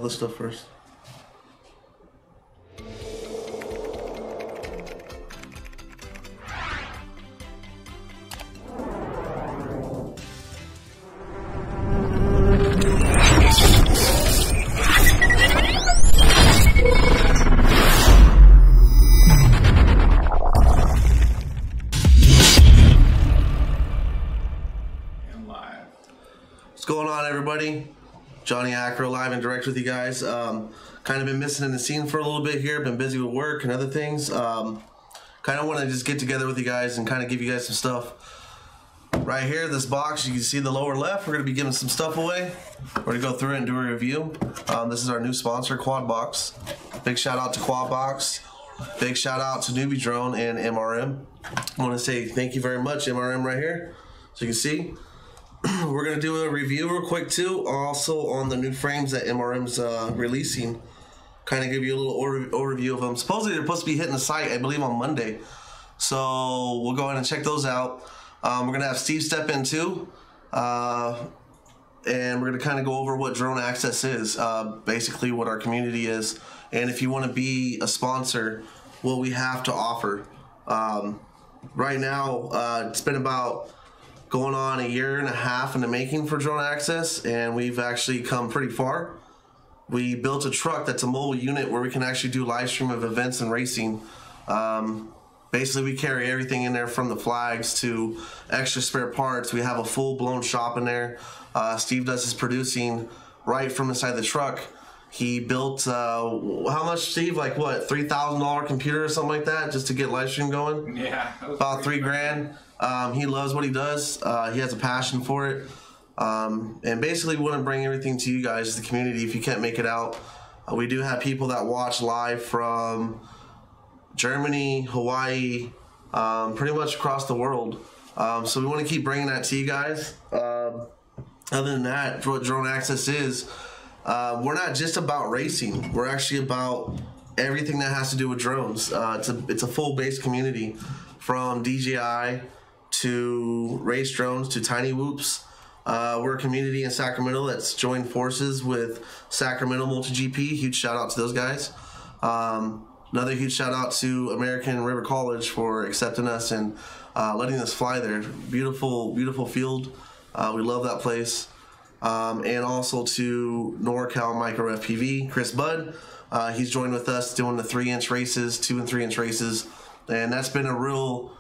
all this stuff first. What's going on, everybody? Johnny Acro live and direct with you guys. Kind of been missing in the scene for a little bit here. Been busy with work and other things. Kind of want to just get together with you guys and kind of give you guys some stuff. Right here, this box, you can see the lower left. We're going to be giving some stuff away. We're going to go through it and do a review. This is our new sponsor, Quad Box. Big shout out to Quad Box. Big shout out to Newbie Drone and MRM. I want to say thank you very much, MRM, right here. So you can see. We're going to do a review real quick too, also on the new frames that MRM's releasing. Kind of give you a little overview of them. Supposedly they're supposed to be hitting the site, I believe, on Monday. So we'll go ahead and check those out. We're going to have Steve step in too. And we're going to kind of go over what Drone Access is, basically what our community is. And if you want to be a sponsor, what we have to offer. Right now, it's been about going on a year and a half in the making for Drone Access, and we've actually come pretty far. We built a truck that's a mobile unit where we can actually do live stream of events and racing. Basically, we carry everything in there from the flags to extra spare parts. We have a full-blown shop in there. Steve does his producing right from inside the truck. He built, how much, Steve? Like what, $3,000 computer or something like that just to get live stream going? Yeah. About $3,000. He loves what he does. He has a passion for it. And basically we want to bring everything to you guys, the community, if you can't make it out. We do have people that watch live from Germany, Hawaii, pretty much across the world. So we want to keep bringing that to you guys. Other than that, what Drone Access is, we're not just about racing. We're actually about everything that has to do with drones. It's a full-based community, from DJI to race drones to tiny whoops. We're a community in Sacramento that's joined forces with Sacramento MultiGP. Huge shout out to those guys. Another huge shout out to American River College for accepting us and letting us fly there. Beautiful, beautiful field. We love that place. And also to NorCal Micro FPV, Chris Budd. He's joined with us doing the 3-inch races, 2 and 3-inch races. And that's been a real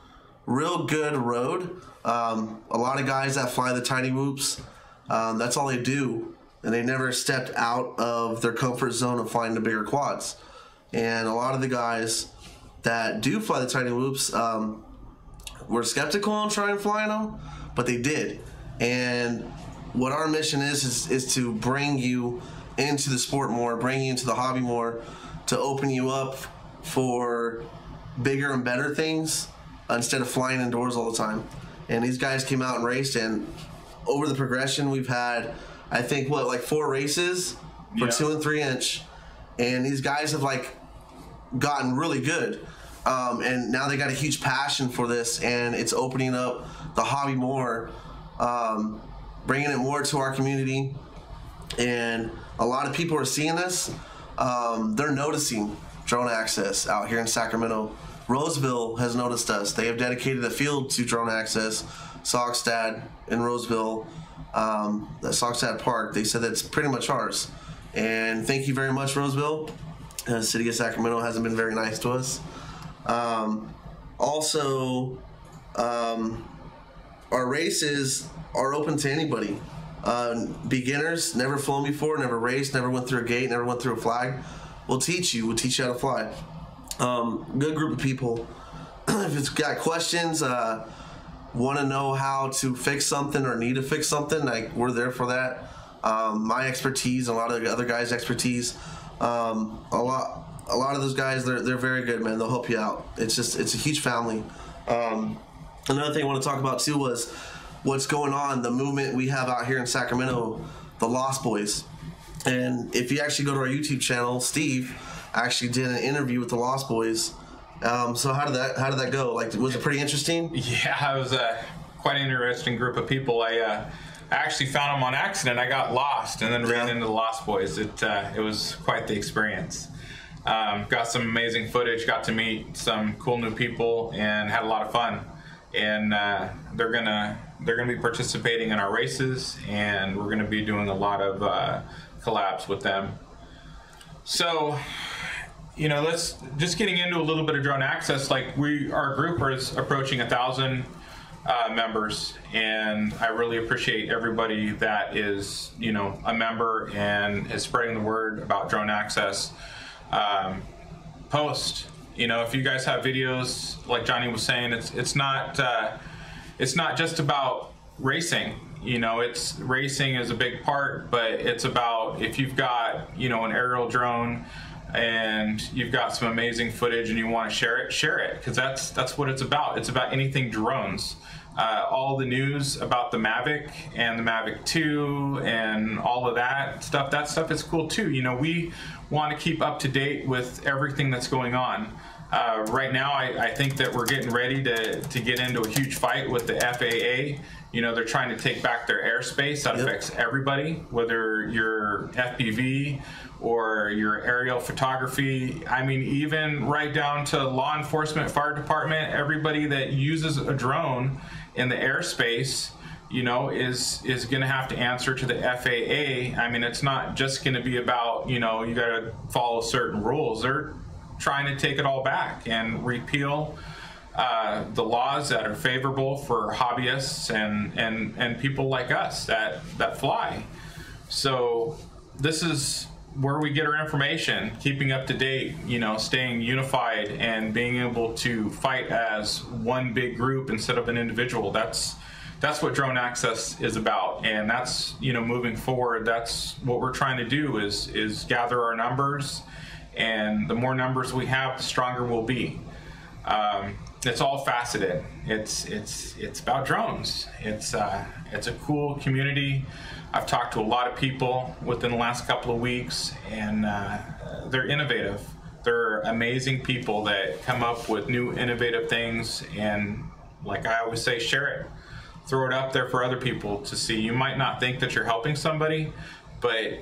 good road. A lot of guys that fly the tiny whoops, that's all they do, and they never stepped out of their comfort zone of flying the bigger quads. And a lot of the guys that do fly the tiny whoops were skeptical on trying flying them, but they did. And what our mission is to bring you into the sport more, bring you into the hobby more, to open you up for bigger and better things instead of flying indoors all the time. And these guys came out and raced, and over the progression we've had, I think, what, like 4 races for 2 and 3-inch, and these guys have like gotten really good, and now they got a huge passion for this, and it's opening up the hobby more, bringing it more to our community. And a lot of people are seeing this. They're noticing Drone Access out here in Sacramento. Roseville has noticed us. They have dedicated a field to Drone Access. Saugstad in Roseville, the Saugstad Park, they said that's pretty much ours. And thank you very much, Roseville. The city of Sacramento hasn't been very nice to us. Also, our races are open to anybody. Beginners, never flown before, never raced, never went through a gate, never went through a flag. We'll teach you how to fly. Good group of people. If it's got questions, want to know how to fix something or need to fix something, like, we're there for that. My expertise, a lot of the other guys' expertise, a lot of those guys, they're very good, man. They'll help you out. It's a huge family. Another thing I want to talk about too was what's going on, the movement we have out here in Sacramento, the Lost Boys. And if you actually go to our YouTube channel, Steve actually did an interview with the Lost Boys. So how did that go? Like, was it pretty interesting? Yeah, it was quite an interesting group of people. I I actually found them on accident. I got lost and then ran into the Lost Boys. It was quite the experience. Got some amazing footage, got to meet some cool new people, and had a lot of fun. And they're gonna be participating in our races, and we're gonna be doing a lot of collabs with them. So, you know, let's just getting into a little bit of drone access. Like our group is approaching 1,000 members, and I really appreciate everybody that is, you know, a member and is spreading the word about drone access. Post, you know, if you guys have videos, like Johnny was saying, it's not just about racing. You know, racing is a big part, but it's about, if you've got, you know, an aerial drone and you've got some amazing footage and you want to share it, because that's what it's about. It's about anything drones. All the news about the Mavic and the Mavic 2 and all of that stuff is cool too. You know, we want to keep up to date with everything that's going on. Right now, I think that we're getting ready to get into a huge fight with the FAA. You know, they're trying to take back their airspace. That affects everybody, whether you're FPV or your aerial photography. I mean, even right down to law enforcement, fire department, everybody that uses a drone in the airspace, you know, is going to have to answer to the FAA. I mean, it's not just going to be about, you know, you got to follow certain rules. They're trying to take it all back and repeal the laws that are favorable for hobbyists and people like us that fly. So this is where we get our information, keeping up to date, you know, staying unified and being able to fight as one big group instead of an individual. That's what drone access is about, and that's, you know, moving forward, that's what we're trying to do is gather our numbers, and the more numbers we have, the stronger we'll be. It's all faceted. It's about drones. It's a cool community. I've talked to a lot of people within the last couple of weeks, and they're innovative. They're amazing people that come up with new innovative things, and like I always say, share it. Throw it up there for other people to see. You might not think that you're helping somebody, but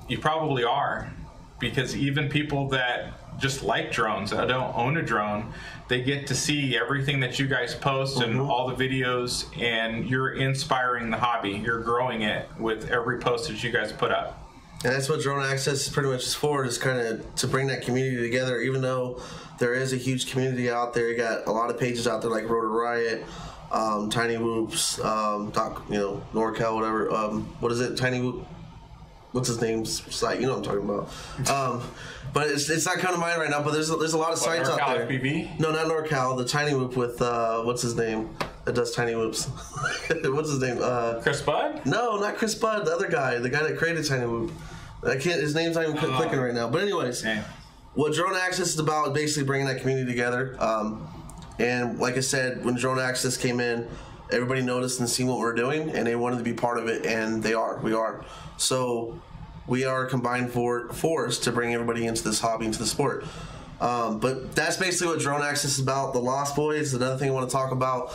you probably are, because even people that just like drones, that don't own a drone, they get to see everything that you guys post and all the videos, and you're inspiring the hobby. You're growing it with every post that you guys put up. And that's what drone access is pretty much for, is kind of to bring that community together. Even though there is a huge community out there, you got a lot of pages out there like Rotor Riot, Tiny Whoops, NorCal, whatever. What is it? Tiny Whoop. What's his name's site? You know what I'm talking about. But it's not coming to mind right now. But there's a lot of sites out there. FPV? No, not NorCal. The Tiny Whoop with what's his name that does Tiny Whoops. What's his name? Chris Budd? No, not Chris Budd. The other guy, the guy that created Tiny Whoop. I can't. His name's not even clicking right now. But anyways, what Drone Access is about is basically bringing that community together. And like I said, when Drone Access came in, everybody noticed and seen what we're doing, and they wanted to be part of it, and we are. So we are a combined force to bring everybody into this hobby, into the sport. But that's basically what Drone Access is about. The Lost Boys, another thing I want to talk about.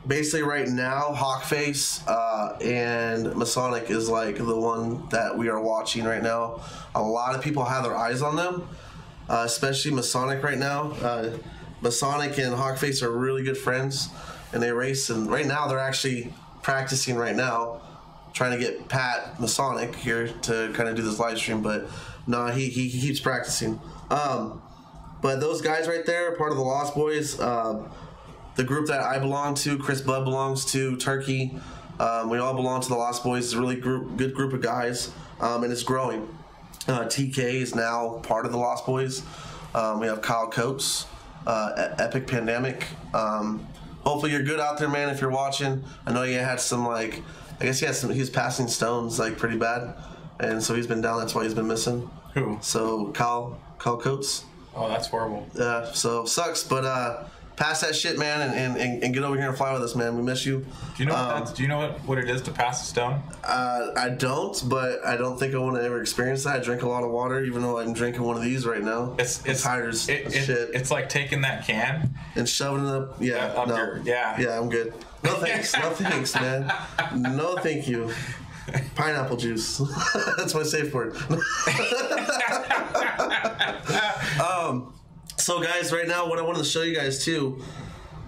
Basically right now, Hawkface and Masonic is like the one that we are watching right now. A lot of people have their eyes on them, especially Masonic right now. Masonic and Hawkface are really good friends, and they race, and right now they're actually practicing right now, trying to get Pat Masonic here to kind of do this live stream, but no, he keeps practicing. But those guys right there are part of the Lost Boys. The group that I belong to, Chris Budd belongs to, Turkey, we all belong to the Lost Boys. It's a really good group of guys, and it's growing. TK is now part of the Lost Boys. We have Kyle Coates, Epic Pandemic. Hopefully you're good out there, man, if you're watching. I know you had some, like, I guess he was passing stones, like, pretty bad, and so he's been down. That's why he's been missing. Who? So Kyle Coates. Oh, that's horrible. Yeah, so sucks, but pass that shit, man, and get over here and fly with us, man. We miss you. Do you know do you know what it is to pass a stone? I don't, but I don't think I want to ever experience that. I drink a lot of water, even though I'm drinking one of these right now. It's tired as shit. It's like taking that can and shoving it up. Yeah, yeah, I'm good. No thanks, no thanks, man. No, thank you. Pineapple juice. That's my safe word. So guys, right now, what I wanted to show you guys too.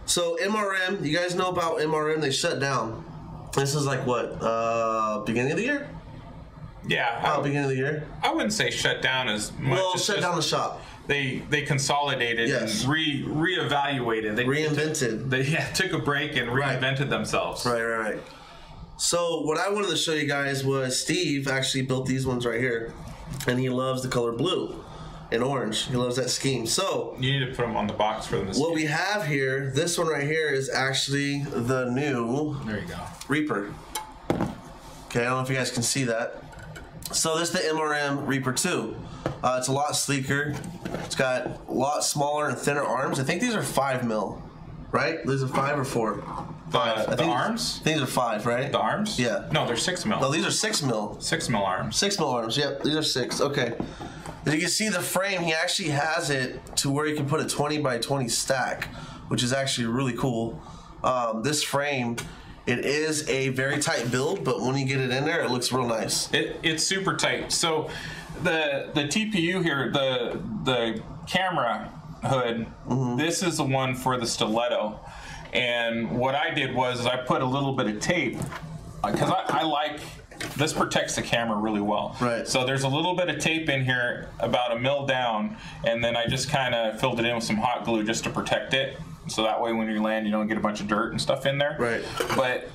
So MRM, you guys know about MRM? They shut down. This is like what? Beginning of the year? Yeah. Beginning of the year. I wouldn't say shut down as much. Well, shut down the shop. They consolidated and reevaluated. They reinvented. They took a break and reinvented themselves. Right. So what I wanted to show you guys was Steve actually built these ones right here, and he loves the color blue and orange. He loves that scheme. So you need to put them on the box for them to see. What we have here, this one right here, is actually the new Reaper. Okay, I don't know if you guys can see that. So this is the MRM Reaper 2. It's a lot sleeker. It's got a lot smaller and thinner arms. I think these are 5 mil, right? These are 5 or 4. 5. The arms? These are 5, right? The arms? Yeah. No, they're 6 mil. No, these are 6 mil. 6 mil arms. 6 mil arms. Yep, these are 6. Okay. As you can see, the frame, he actually has it to where you can put a 20 by 20 stack, which is actually really cool. This frame, it is a very tight build, but when you get it in there, it looks real nice. It's super tight. So the TPU here, the camera hood, this is the one for the stiletto. And what I did was I put a little bit of tape, because I like, this protects the camera really well. Right. So there's a little bit of tape in here, about 1 mil down, and then I just kind of filled it in with some hot glue just to protect it. So that way when you land, you don't get a bunch of dirt and stuff in there. Right. But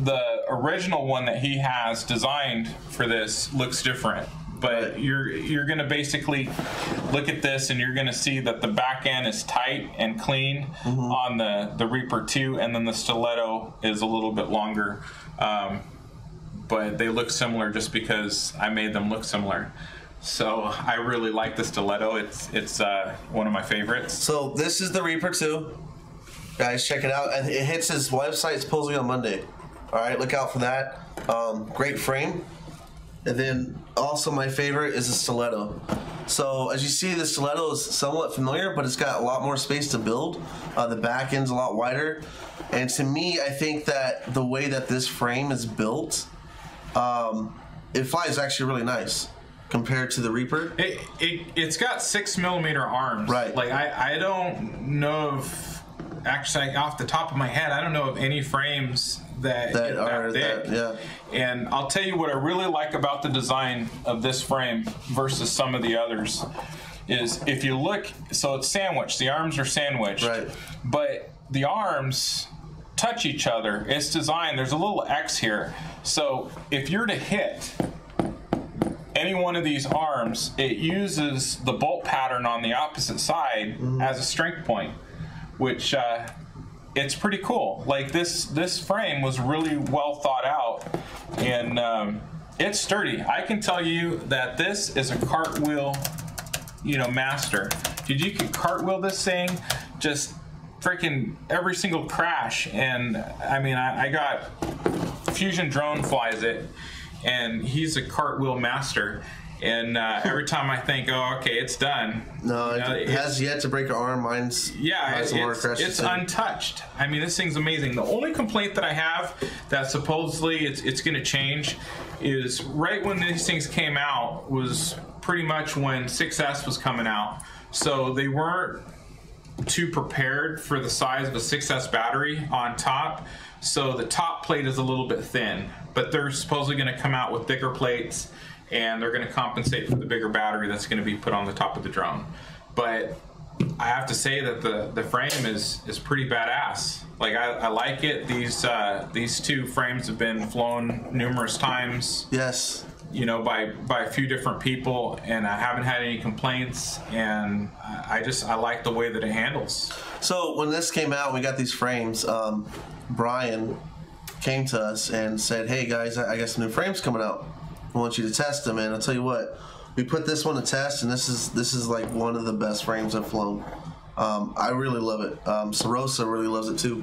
the original one that he has designed for this looks different. But you're going to basically look at this and you're going to see that the back end is tight and clean on the Reaper 2, and then the stiletto is a little bit longer. But they look similar just because I made them look similar. So I really like the stiletto. It's one of my favorites. So this is the Reaper 2. Guys, check it out. It hits his website supposedly on Monday. All right, look out for that. Great frame. And then also my favorite is the stiletto. So as you see, the stiletto is somewhat familiar, but it's got a lot more space to build. The back end's a lot wider. And to me, I think that the way that this frame is built, it flies actually really nice compared to the Reaper. It's got 6 millimeter arms. Right. Like I don't know if, actually off the top of my head, I don't know of any frames that are that thick. Yeah. And I'll tell you what I really like about the design of this frame versus some of the others is if you look, so it's sandwiched, the arms are sandwiched, right, but the arms touch each other. It's designed, there's a little X here, so if you're to hit any one of these arms, it uses the bolt pattern on the opposite side as a strength point, which it's pretty cool. Like this frame was really well thought out, and it's sturdy. I can tell you that this is a cartwheel, master. Dude, you could cartwheel this thing, just freaking every single crash. And I mean, I got Fusion Drone flies it, and he's a cartwheel master. And every time I think, oh, okay, it's done. No, it has yet to break an arm. Mine's it's untouched. I mean, this thing's amazing. The only complaint that I have that supposedly it's going to change is right when these things came out was pretty much when 6S was coming out. So they weren't too prepared for the size of a 6S battery on top. So the top plate is a little bit thin, but they're supposedly going to come out with bigger plates, and they're going to compensate for the bigger battery that's going to be put on the top of the drone. But I have to say that the frame is pretty badass. Like I like it. These two frames have been flown numerous times. Yes. By a few different people, and I haven't had any complaints, and I like the way that it handles. So when this came out, we got these frames. Brian came to us and said, "Hey guys, I got some new frames coming out. I want you to test them." And I'll tell you what, we put this one to test, and this is like one of the best frames I've flown. I really love it. Sarosa really loves it too.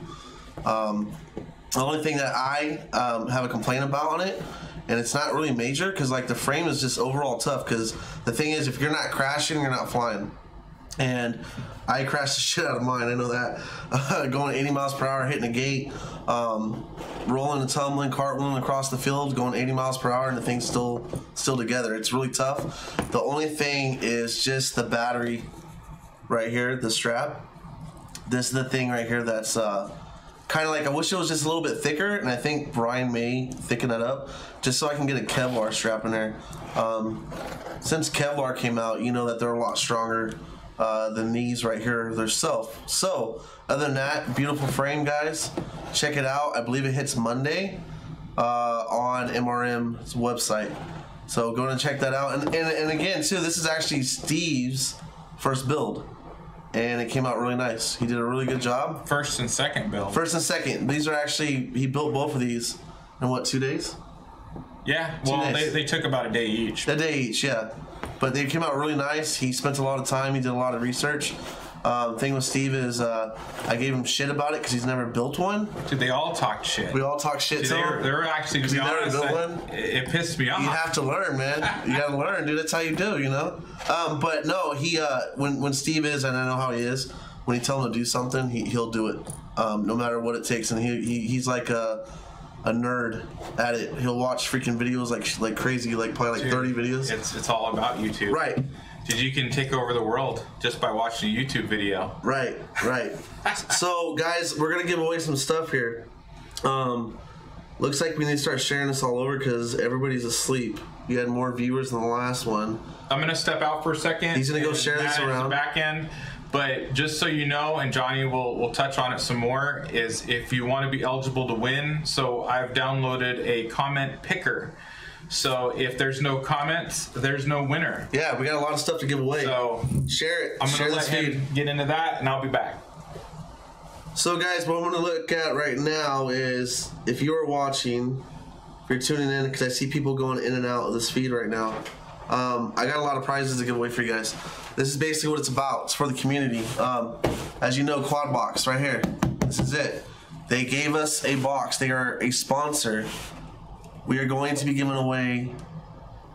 The only thing that I have a complaint about on it, and it's not really major, because like the frame is just overall tough, because the thing is, if you're not crashing, you're not flying. And I crashed the shit out of mine, I know that. Going 80 miles per hour, hitting a gate, rolling and tumbling, cartwheeling across the field, going 80 miles per hour, and the thing's still together. It's really tough. The only thing is just the battery right here, the strap. This is the thing right here that's kind of like, I wish it was just a little bit thicker, and I think Brian may thicken that up just so I can get a Kevlar strap in there. Since Kevlar came out, you know that they're a lot stronger than these right here themselves. So other than that, beautiful frame, guys. Check it out. I believe it hits Monday on MRM's website. So go and check that out. And again, too, this is actually Steve's first build. And it came out really nice. He did a really good job. First and second build. First and second. These are actually, he built both of these in what, 2 days? Yeah, well, they took about a day each. A day each, yeah. But they came out really nice. He spent a lot of time. He did a lot of research. Thing with Steve is I gave him shit about it because he's never built one. Dude, they all talk shit. We all talk shit to him. They're actually, to be honest, it pissed me off. You have to learn, man. You got to learn, dude. That's how you do, you know? But no, he when Steve is, and I know how he is, when you tell him to do something, he'll do it, no matter what it takes. And he's like a nerd at it. He'll watch freaking videos like crazy, like probably like 30 videos. It's all about YouTube. Right. Dude, you can take over the world just by watching a YouTube video. Right. So, guys, we're going to give away some stuff here. Looks like we need to start sharing this all over because everybody's asleep. You had more viewers than the last one. I'm going to step out for a second. He's going to go share this around. The back end. But just so you know, and Johnny will touch on it some more, is if you want to be eligible to win, so I've downloaded a comment picker. So if there's no comments, there's no winner. Yeah, we got a lot of stuff to give away. So share it. I'm going to let him get into that, and I'll be back. So guys, what I'm going to look at right now is, if you're watching, if you're tuning in, because I see people going in and out of this feed right now, I got a lot of prizes to give away for you guys. This is basically what it's about. It's for the community. As you know, Quad Box right here. This is it. They gave us a box. They are a sponsor. We are going to be giving away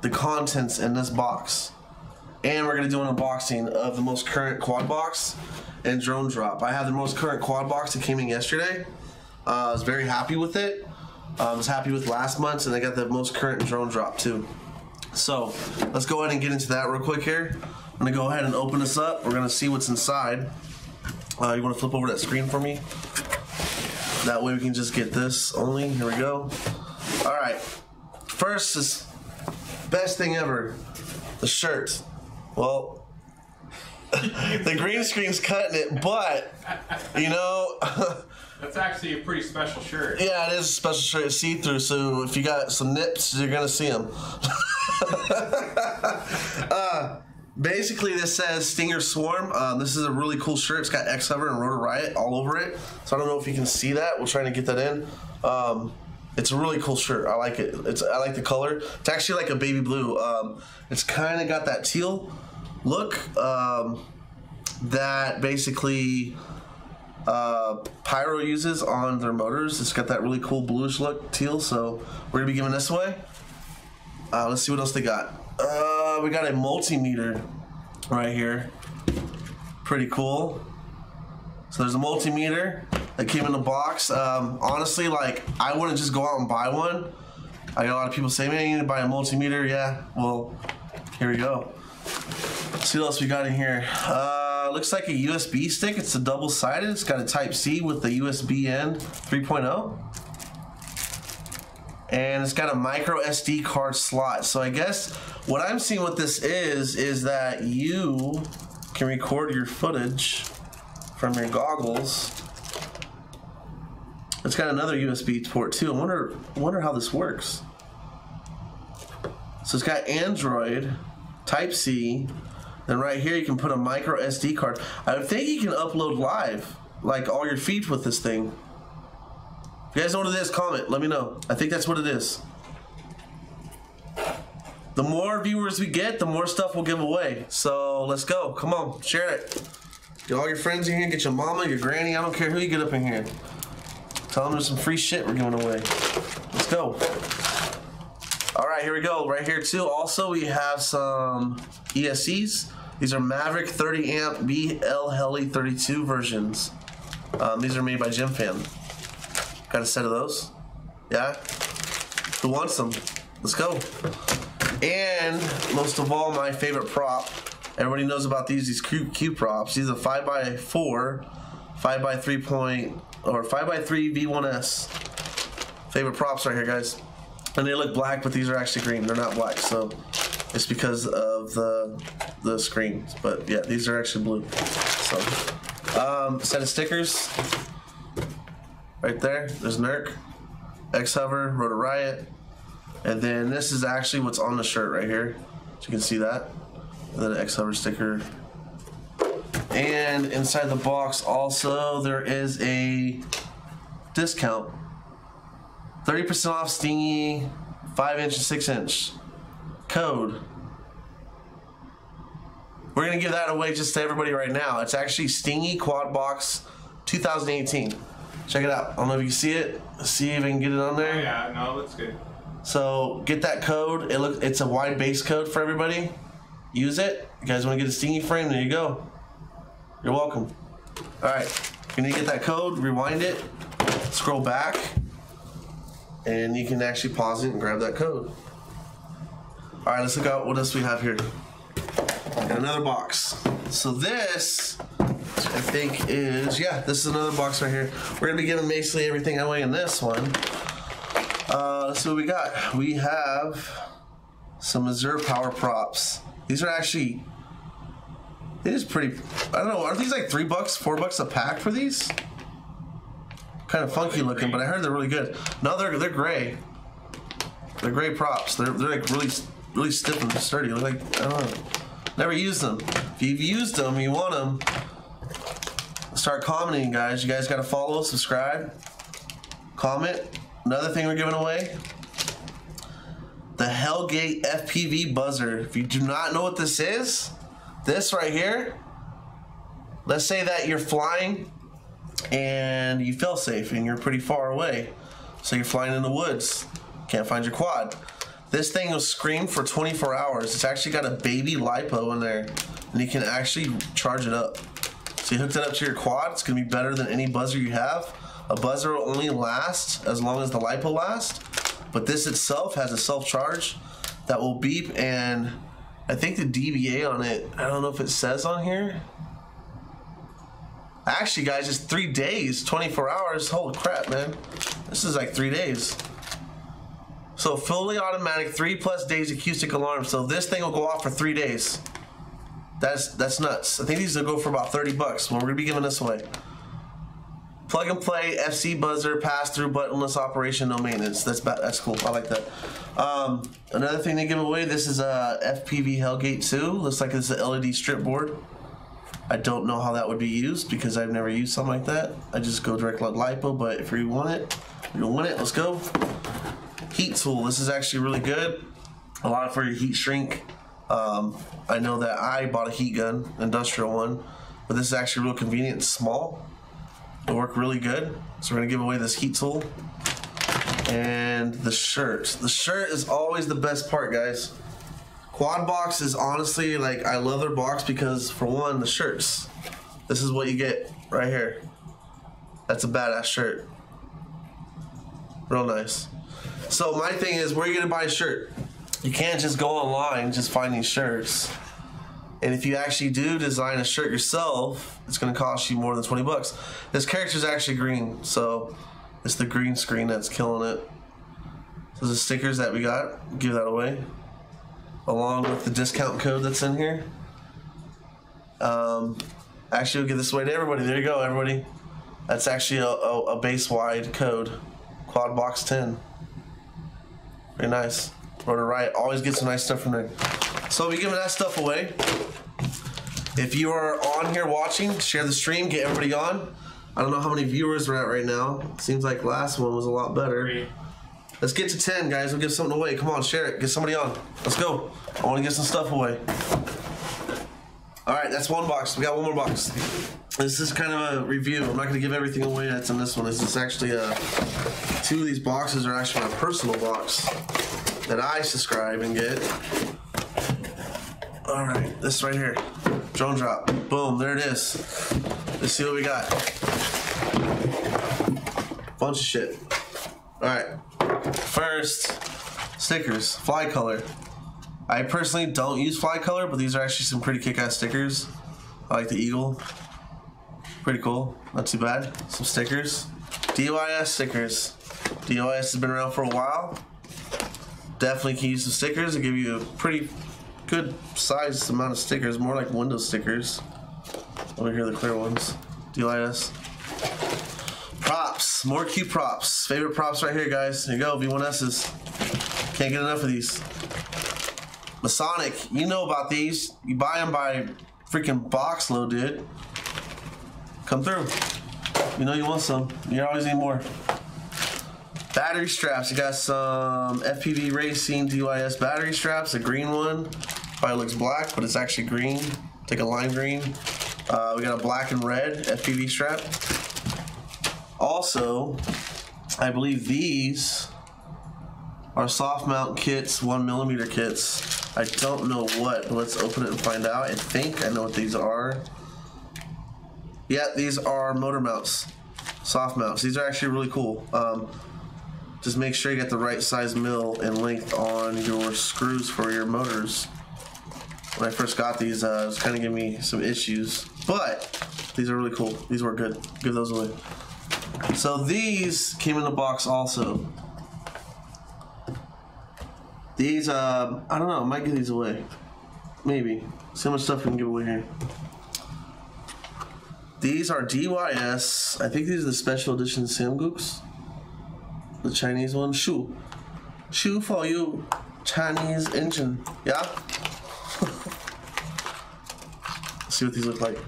the contents in this box. And we're going to do an unboxing of the most current Quad Box and drone drop. I have the most current Quad Box that came in yesterday. I was very happy with it. I was happy with last month's, and I got the most current drone drop too. So let's go ahead and get into that real quick here. I'm going to go ahead and open this up. We're going to see what's inside. You want to flip over that screen for me? That way we can just get this only. Here we go. All right. First is best thing ever, the shirt. Well, the green screen's cutting it, but you know. That's actually a pretty special shirt. Yeah, it is a special shirt. It's see-through, so if you got some nips, you're gonna see them. Basically, this says Stinger Swarm. This is a really cool shirt. It's got X-Hover and Rotor Riot all over it. So I don't know if you can see that. We're trying to get that in. It's a really cool shirt. I like it. I like the color. It's actually like a baby blue. It's kind of got that teal look that basically Pyro uses on their motors. It's got that really cool bluish look, teal. So we're gonna be giving this away. Let's see what else they got. We got a multimeter right here. Pretty cool. So there's a multimeter that came in the box. Honestly, like, I wouldn't just go out and buy one. I got a lot of people saying, man, you need to buy a multimeter. Yeah, well, here we go. Let's see what else we got in here. Looks like a USB stick. It's a double-sided. It's got a Type-C with the USB-N 3.0. And it's got a micro SD card slot. So I guess what I'm seeing what this is that you can record your footage from your goggles. It's got another USB port too. I wonder how this works. So it's got Android, Type-C, then right here you can put a micro SD card. I think you can upload live, like all your feeds with this thing. If you guys know what it is, comment, let me know. I think that's what it is. The more viewers we get, the more stuff we'll give away. So let's go, come on, share it. Get all your friends in here. Get your mama, your granny. I don't care who you get up in here. Tell them there's some free shit we're giving away. Let's go. All right, here we go. Right here too. Also, we have some ESCs. These are Maverick 30 amp BL Heli 32 versions. These are made by Gym Fan. Got a set of those? Yeah? Who wants them? Let's go. And most of all, my favorite prop. Everybody knows about these Q props. These are 5x4, 5x3 5x3 V1S. Favorite props right here, guys. And they look black, but these are actually green. They're not black, so it's because of the screens. But yeah, these are actually blue. So, set of stickers. Right there, there's Nerk, X-Hover, Rotor Riot. And then this is actually what's on the shirt right here. So you can see that. And then an X-Hover sticker. And inside the box also, there is a discount. 30% off Stingy 5-inch and 6-inch. Code. We're going to give that away just to everybody right now. It's actually Stingy Quad Box 2018. Check it out. I don't know if you can see it. Let's see if I can get it on there. Oh, yeah, no, that's good. So get that code. It's a wide base code for everybody. Use it. You guys want to get a Stingy frame? There you go. You're welcome. All right. You need to get that code. Rewind it. Scroll back. And you can actually pause it and grab that code. All right, let's look out what else we have here. And another box. So this, I think is, yeah, this is another box right here. We're gonna be giving basically everything away in this one. Let's see what we got. We have some Azure Power props. These are actually, it is pretty, I don't know, aren't these like $3, $4 a pack for these? Kind of funky looking, but I heard they're really good. No, they're gray. They're gray props. They're like really stiff and sturdy. Look like, I don't know. Never used them. If you've used them, you want them, start commenting, guys. You guys got to follow, subscribe, comment. Another thing we're giving away, the Hellgate FPV buzzer. If you do not know what this is, this right here, let's say that you're flying and you feel safe and you're pretty far away. So you're flying in the woods, can't find your quad. This thing will scream for 24 hours. It's actually got a baby LiPo in there and you can actually charge it up. So you hook that up to your quad, it's gonna be better than any buzzer you have. A buzzer will only last as long as the LiPo lasts, but this itself has a self-charge that will beep, and I think the DBA on it, I don't know if it says on here. Actually, guys, it's 3 days, 24 hours. Holy crap, man. This is like 3 days. So fully automatic, 3+ days acoustic alarm. So this thing will go off for 3 days. That's nuts. I think these will go for about $30. Well, we're gonna be giving this away. Plug and play FC buzzer, pass through, buttonless operation, no maintenance. That's cool. I like that. Another thing to give away. This is a FPV Hellgate 2. Looks like it's an LED strip board. I don't know how that would be used because I've never used something like that. I just go direct like LiPo. But if you want it, you'll want it. Let's go. Heat tool. This is actually really good. A lot for your heat shrink. I know that I bought a heat gun, industrial one, but this is actually real convenient and small. It'll work really good. So we're gonna give away this heat tool and the shirt. The shirt is always the best part, guys. Quad Box is honestly, like, I love their box because, for one, the shirts. This is what you get right here. That's a badass shirt. Real nice. So my thing is, where are you gonna buy a shirt? You can't just go online just find these shirts. And if you actually do design a shirt yourself, it's gonna cost you more than $20. This character's actually green, so it's the green screen that's killing it. So the stickers that we got, give that away, along with the discount code that's in here. Actually, we'll give this away to everybody. There you go, everybody. That's actually a base-wide code, Quad Box 10. Very nice. Rotor Riot always gets some nice stuff from there. So we'll be giving that stuff away. If you are on here watching, share the stream, get everybody on. I don't know how many viewers we're at right now. Seems like last one was a lot better. 3. Let's get to 10, guys. We'll give something away. Come on, share it. Get somebody on. Let's go. I want to get some stuff away. All right, that's one box. We got one more box. This is kind of a review. I'm not going to give everything away that's in this one. This is actually two of these boxes are actually my personal box that I subscribe and get. All right, this right here, drone drop. Boom, there it is. Let's see what we got. Bunch of shit. All right, first stickers, fly color. I personally don't use fly color, but these are actually some pretty kick-ass stickers. I like the eagle. Pretty cool. Not too bad. Some stickers. DYS stickers. DYS has been around for a while. Definitely can use some stickers. They give you a pretty good sized amount of stickers. More like window stickers. Over here, the clear ones. DYS. Props. More cute props. Favorite props right here, guys. Here you go. V1S's. Can't get enough of these. Masonic, you know about these. You buy them by freaking box load, dude. Come through. You know you want some. You always need more. Battery straps. You got some FPV Racing DYS battery straps. A green one. Probably looks black, but it's actually green. Take a lime green. We got a black and red FPV strap. Also, I believe these are soft mount kits, 1mm kits. I don't know what, but let's open it and find out. I think I know what these are. Yeah, these are motor mounts, soft mounts. These are actually really cool. Just make sure you get the right size mill and length on your screws for your motors. When I first got these, it was kind of giving me some issues, but these are really cool. These work good. Give those away. So these came in the box also. These, I don't know, I might give these away. Maybe. See how much stuff we can give away here. These are DYS. I think these are the special edition Samgooks. The Chinese one. Shoe. Shoe for you. Chinese engine. Yeah? Let's see what these look like.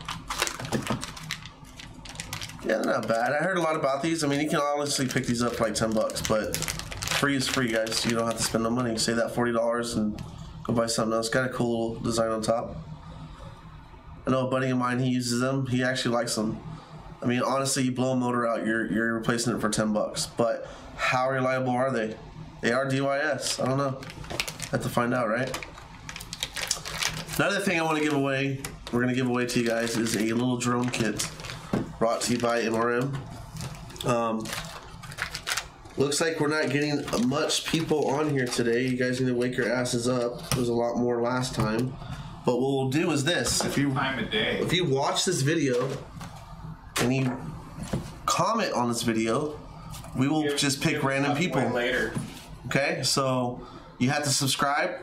Yeah, they're not bad. I heard a lot about these. I mean, you can honestly pick these up for like 10 bucks, but free is free, guys. You don't have to spend no money. Save that $40 and go buy something else. Got a cool little design on top. I know a buddy of mine, he uses them. He actually likes them. I mean, honestly, you blow a motor out, you're replacing it for 10 bucks. But how reliable are they? They are DYS. I don't know. Have to find out, right? Another thing I want to give away, we're going to give away to you guys, is a little drone kit brought to you by MRM. Looks like we're not getting much people on here today. You guys need to wake your asses up. There was a lot more last time. But what we'll do is this. If you watch this video and you comment on this video, we will just pick random people. Later. Okay? So you have to subscribe.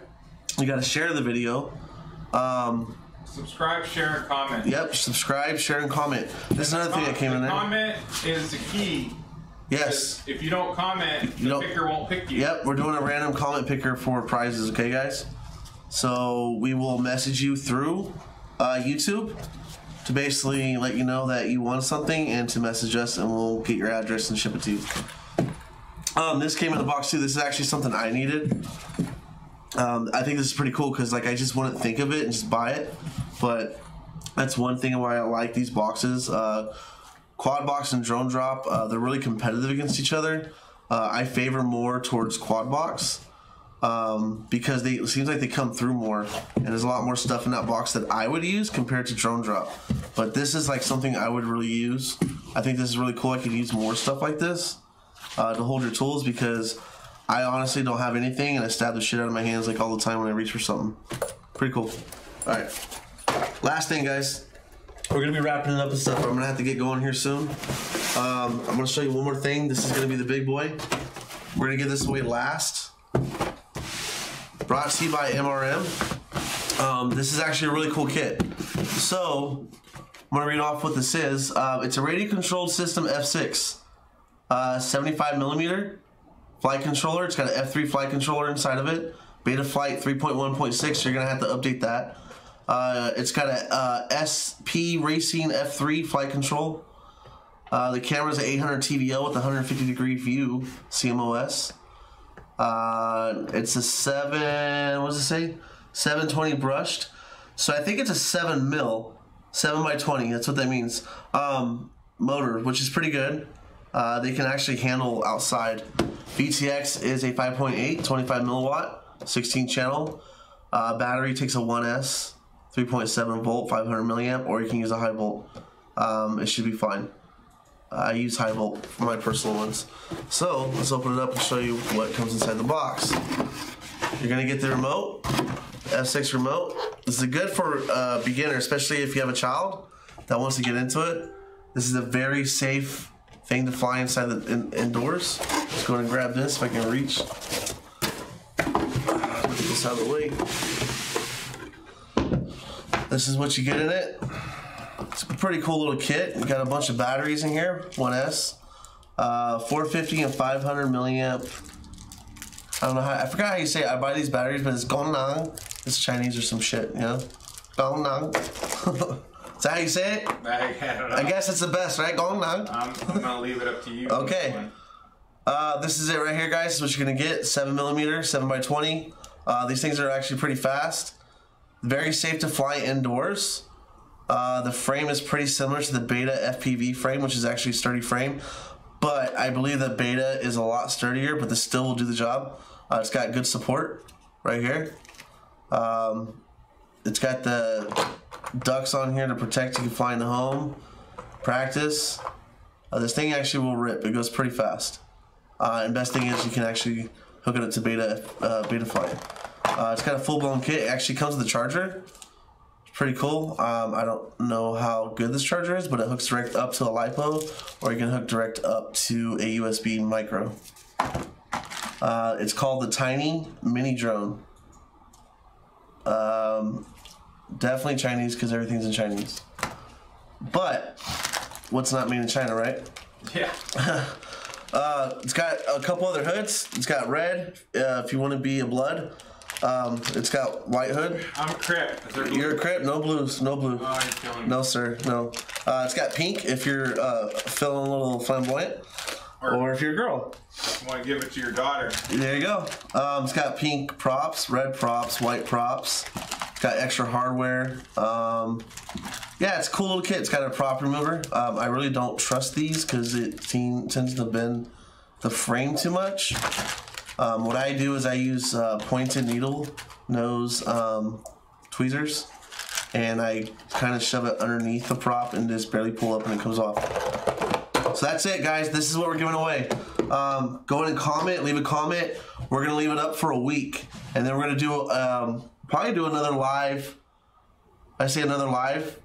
You got to share the video. Subscribe, share, and comment. Yep, subscribe, share, and comment. This is another thing that came in there. Comment is the key. Yes. If you don't comment, the picker won't pick you. Yep, we're doing a random comment picker for prizes, okay, guys? So we will message you through YouTube to basically let you know that you won something and to message us, and we'll get your address and ship it to you. This came in the box too. This is actually something I needed. I think this is pretty cool because like I just wouldn't think of it and just buy it, but that's one thing why I like these boxes. Quad box and drone drop, they're really competitive against each other. I favor more towards quad box because it seems like they come through more, and there's a lot more stuff in that box that I would use compared to drone drop. But this is like something I would really use. I think this is really cool. I could use more stuff like this to hold your tools because I honestly don't have anything, and I stab the shit out of my hands like all the time when I reach for something. Pretty cool. All right. Last thing, guys. We're going to be wrapping it up and stuff. I'm going to have to get going here soon. I'm going to show you one more thing. This is going to be the big boy. We're going to give this away last. Brought to you by MRM. This is actually a really cool kit. So, I'm going to read off what this is. It's a radio-controlled system F6. 75mm flight controller. It's got an F3 flight controller inside of it. Beta flight 3.1.6. So you're going to have to update that. It's got a SP Racing F3 flight control. The camera's an 800 TVO with 150 degree view CMOS. It's a 720 brushed. So I think it's a 7 mil, 7x20. That's what that means. Motor, which is pretty good. They can actually handle outside. VTX is a 5.8, 25 milliwatt, 16 channel. Battery takes a 1S, 3.7 volt, 500 milliamp, or you can use a high volt. It should be fine. I use high volt for my personal ones. So let's open it up and show you what comes inside the box. You're gonna get the remote, F6 remote. This is good for a beginner, especially if you have a child that wants to get into it. This is a very safe thing to fly inside the indoors. Let's go ahead and grab this if I can reach. Get this out of the way. This is what you get in it. It's a pretty cool little kit. You got a bunch of batteries in here. 1S, 450 and 500 milliamp. I don't know how. I forgot how you say it. I buy these batteries, but it's Gongnang. It's Chinese or some shit, you know. Gongnang. Is that how you say it? I don't know. I guess it's the best, right? Gongnang. I'm gonna leave it up to you. Okay. This is it right here, guys. This is what you're gonna get. 7mm, 7x20. These things are actually pretty fast. Very safe to fly indoors. The frame is pretty similar to the Beta FPV frame, which is actually a sturdy frame. But I believe the Beta is a lot sturdier, but this still will do the job. It's got good support right here. It's got the ducks on here to protect you flying the home. Practice. This thing actually will rip. It goes pretty fast. And best thing is you can actually hook it up to Beta flying. It's got a full-blown kit. It actually comes with a charger. Pretty cool. I don't know how good this charger is, but it hooks direct up to a LiPo, or you can hook direct up to a USB micro. It's called the Tiny Mini Drone. Definitely Chinese because everything's in Chinese. But what's not made in China, right? Yeah. It's got a couple other hoods. It's got red if you want to be a blood. It's got white hood. I'm a Crip. You're a Crip? No blues. No blue. Oh, you're killing me. No, sir. No. It's got pink if you're feeling a little flamboyant. Or if you're a girl. You want to give it to your daughter. There you go. It's got pink props, red props, white props. It's got extra hardware. Yeah, it's a cool little kit. It's got a prop remover. I really don't trust these because it tends to bend the frame too much. What I do is I use pointed needle nose tweezers, and I kind of shove it underneath the prop and just barely pull up and it comes off. So that's it, guys. This is what we're giving away. Go ahead and comment, leave a comment. We're gonna leave it up for a week, and then we're gonna do probably do another live. I say another live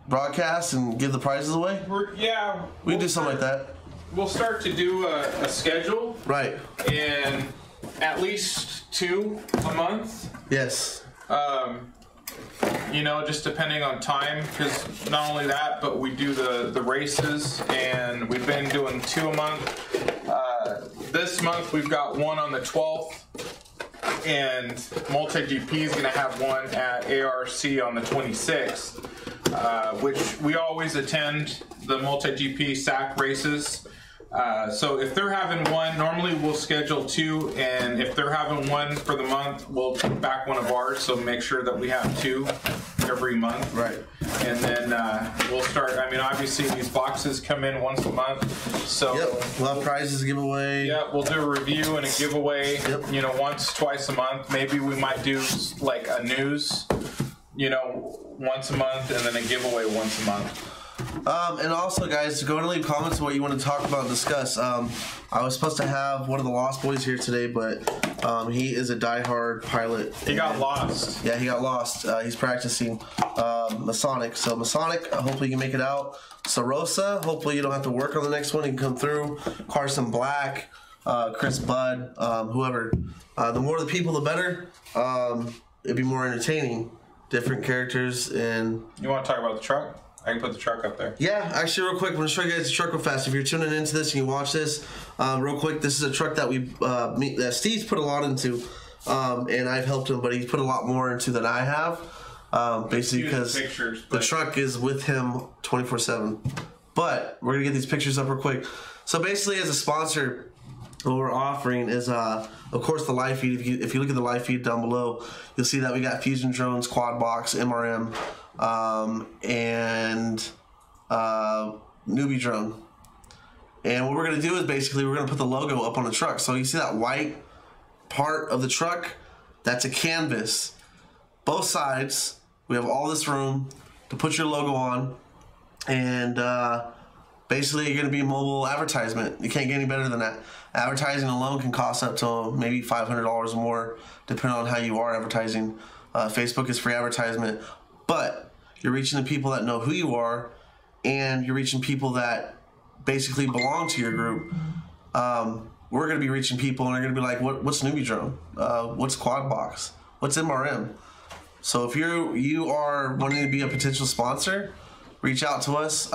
broadcast and give the prizes away. We can do something like that. We'll start to do a schedule. Right. And at least 2 a month. Yes. You know, just depending on time, because not only that, but we do the races, and we've been doing 2 a month. This month we've got one on the 12th, and MultiGP is going to have one at ARC on the 26th, which we always attend the MultiGP SAC races. So if they're having one, normally we'll schedule 2, and if they're having one for the month, we'll take back one of ours, so make sure that we have 2 every month. Right. And then we'll start, I mean, obviously these boxes come in once a month, so... Yep, we'll have prizes to give away. Yeah, we'll do a review and a giveaway, Yep. you know, once, twice a month. Maybe we might do, like, a news, you know, once a month, and then a giveaway once a month. And also, guys, go ahead and leave comments on what you want to talk about and discuss. I was supposed to have one of the Lost Boys here today, but he is a diehard pilot. He got lost. Yeah, he got lost. He's practicing Masonic. So Masonic, hopefully you can make it out. Sarosa, hopefully you don't have to work on the next one. You can come through. Carson Black, Chris Budd, whoever. The more the people, the better. It'd be more entertaining. Different characters and... You want to talk about the truck? I can put the truck up there. Yeah, actually, real quick, I'm going to show you guys the truck real fast. If you're tuning into this and you watch this, real quick, this is a truck that that Steve's put a lot into, and I've helped him, but he's put a lot more into than I have, basically because the truck is with him 24/7. But we're going to get these pictures up real quick. So basically, as a sponsor, what we're offering is, of course, the live feed. If you look at the live feed down below, you'll see that we got Fusion Drones, Quad Box, MRM, and Newbie Drone. And what we're going to do is basically we're going to put the logo up on the truck. So you see that white part of the truck? That's a canvas. Both sides, we have all this room to put your logo on. And basically you're going to be a mobile advertisement. You can't get any better than that. Advertising alone can cost up to maybe $500 more, depending on how you are advertising. Facebook is free advertisement. But you're reaching the people that know who you are, and you're reaching people that basically belong to your group. We're going to be reaching people, and they're going to be like, what's Newbie Drone? What's Quad Box? What's MRM? So if you are wanting to be a potential sponsor, reach out to us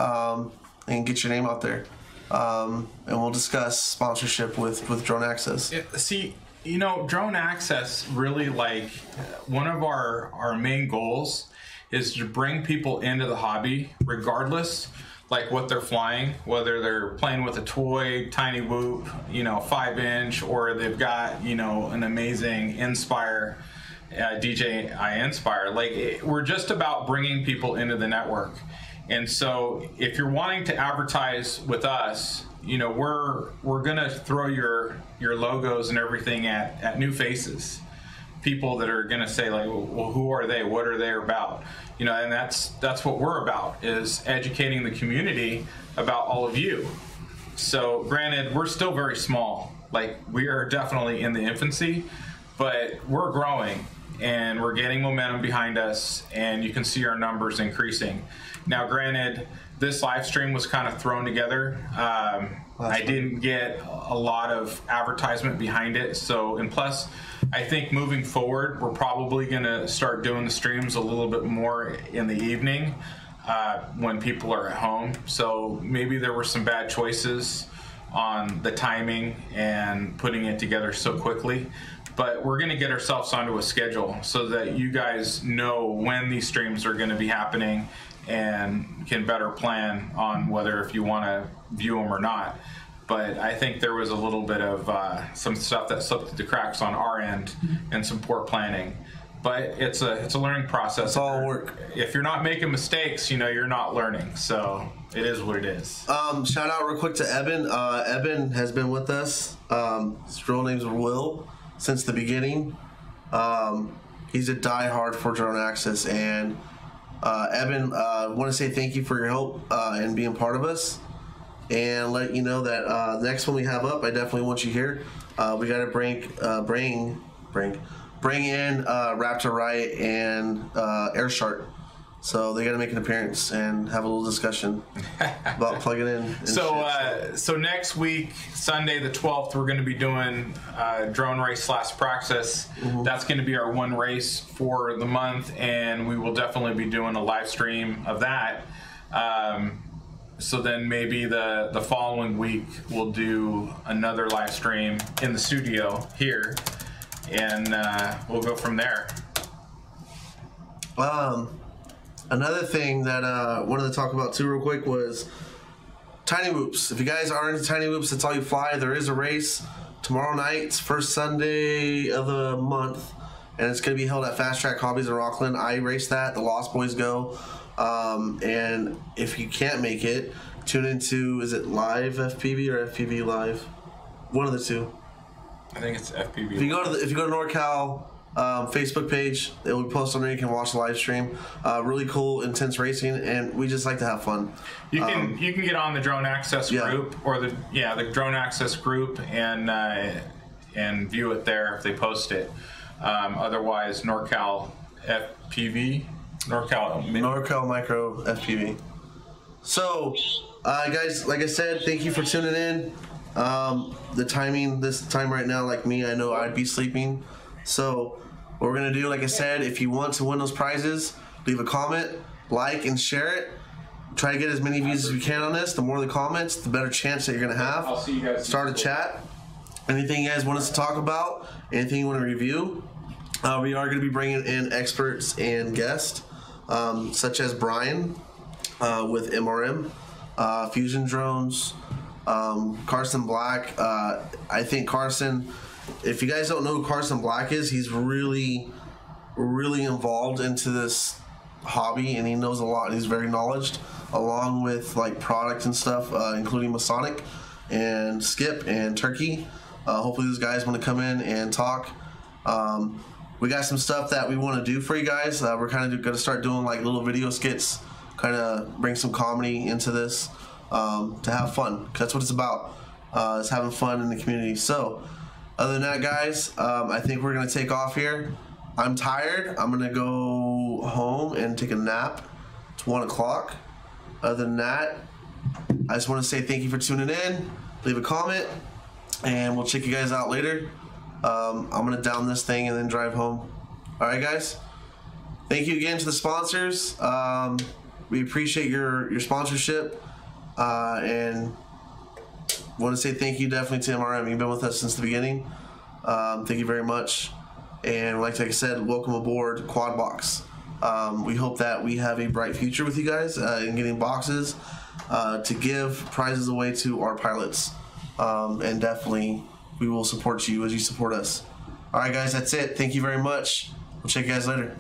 and get your name out there. And we'll discuss sponsorship with Drone Access. Yeah, see, you know, Drone Access really, like, one of our main goals is to bring people into the hobby regardless, like what they're flying, whether they're playing with a toy, Tiny Whoop, you know, 5-inch, or they've got, you know, an amazing Inspire, DJI Inspire. Like, we're just about bringing people into the network. And so if you're wanting to advertise with us, you know, we're gonna throw your logos and everything at new faces, people that are gonna say, like, well, who are they? What are they about? You know, and that's what we're about, is educating the community about all of you. So granted, we're still very small. Like, we are definitely in the infancy, but we're growing and we're getting momentum behind us, and you can see our numbers increasing. Now, granted, this live stream was kind of thrown together. I didn't get a lot of advertisement behind it. So, and plus, I think moving forward, we're probably going to start doing the streams a little bit more in the evening when people are at home. So maybe there were some bad choices on the timing and putting it together so quickly. But we're going to get ourselves onto a schedule so that you guys know when these streams are going to be happening and can better plan on whether if you want to view them or not. But I think there was a little bit of some stuff that slipped through the cracks on our end and some poor planning. But it's a learning process. It's all work. If you're not making mistakes, you know, you're not learning. So it is what it is. Shout out real quick to Eben. Eben has been with us. His real name's Will since the beginning. He's a diehard for Drone Access, and Eben, want to say thank you for your help and being part of us, and let you know that the next one we have up, I definitely want you here. We got to bring in Raptor Riot and Air Shark. So they got to make an appearance and have a little discussion about plugging in. So next week, Sunday the 12th, we're going to be doing drone race / practice. That's going to be our one race for the month, and we will definitely be doing a live stream of that. So then maybe the following week we'll do another live stream in the studio here, and we'll go from there. Another thing that I wanted to talk about too real quick was Tiny Whoops. If you guys are into Tiny Whoops, that's all you fly. There is a race tomorrow night. It's first Sunday of the month, and it's going to be held at Fast Track Hobbies in Rockland. I race that. The Lost Boys go. And if you can't make it, tune into, is it Live FPV or FPV Live? One of the two. I think it's FPV. If you go to NorCal Facebook page, it will be posted on there. You can watch the live stream. Really cool, intense racing, and we just like to have fun. You can get on the Drone Access group, or the Drone Access group, and view it there if they post it. Otherwise, NorCal FPV, NorCal Micro FPV. So, guys, like I said, thank you for tuning in. The timing this time right now, like me, I know I'd be sleeping. So what we're gonna do, like I said, if you want to win those prizes, leave a comment, like, and share it. Try to get as many views as we can on this. The more the comments, the better chance that you're gonna have. I'll see you guys. Start a chat. Anything you guys want us to talk about, anything you want to review. We are gonna be bringing in experts and guests, such as Brian with MRM, Fusion Drones, Carson Black. I think Carson, if you guys don't know who Carson Black is, he's really involved into this hobby, and he knows a lot. He's very knowledgeable, along with like product and stuff, including Masonic and Skip and Turkey. Hopefully those guys want to come in and talk. We got some stuff that we want to do for you guys. We're kind of going to start doing like little video skits, kind of bring some comedy into this, to have fun, because that's what it's about, is having fun in the community. So other than that, guys, I think we're going to take off here. I'm tired. I'm going to go home and take a nap. It's 1 o'clock. Other than that, I just want to say thank you for tuning in. Leave a comment, and we'll check you guys out later. I'm going to down this thing and then drive home. All right, guys. Thank you again to the sponsors. We appreciate your sponsorship, and want to say thank you definitely to MRM. You've been with us since the beginning. Thank you very much. And like I said, welcome aboard Quad Box. We hope that we have a bright future with you guys in getting boxes to give prizes away to our pilots. And definitely we will support you as you support us. All right, guys, that's it. Thank you very much. We'll check you guys later.